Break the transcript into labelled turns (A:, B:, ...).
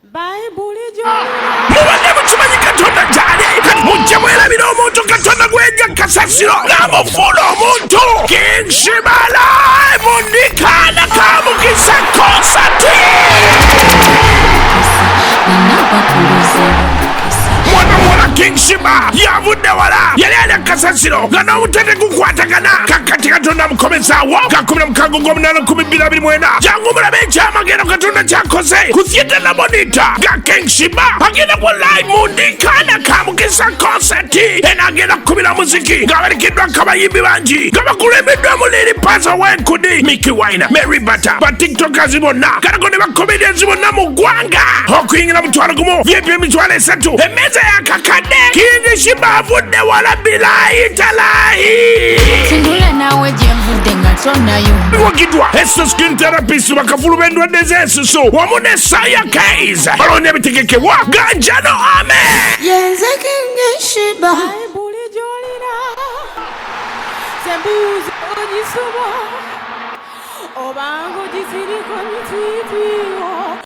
A: mubadde mukimanyi Katonda gyali mujja mwerabira omuntu Katonda gwejja kasasiro ng'amufuula omuntu King Sheebah mundikaana kamukisa konsati mwana King Sheebah yavudde wala yali ali akasasiro nga n'obutete gukwatagana kakati Katonda amukomezaawo ga 16/8/2024 jangu mulabe ekyamagero Katonda kyakoze ku Theater Labonita ga King Sheebah agenda ku live mundikaana kamukisa konsati enagenda kukubira muziki ng'abalikiddwako abayimbi bangi nga bakulembeddwamu Lily Paza w'enkudi Mickey Wine Mary Bata batiktokers bonna kalako ne bakomedians bonna mu ggwanga okuyingira mutwalo gumu VIP emitwalo 3 emmeeza yakakadde King Sheebah avudde wala bilayi talayi
B: sindula nawe gye nvudde nga tonnayo
A: biwagidwa esso skin therapist bakafulu b'endwadde z'ensusu wamu ne Saya Case balonda ebitegekebwa ganjano ame
B: yenze King Sheebah
C: Obango disiriko mititi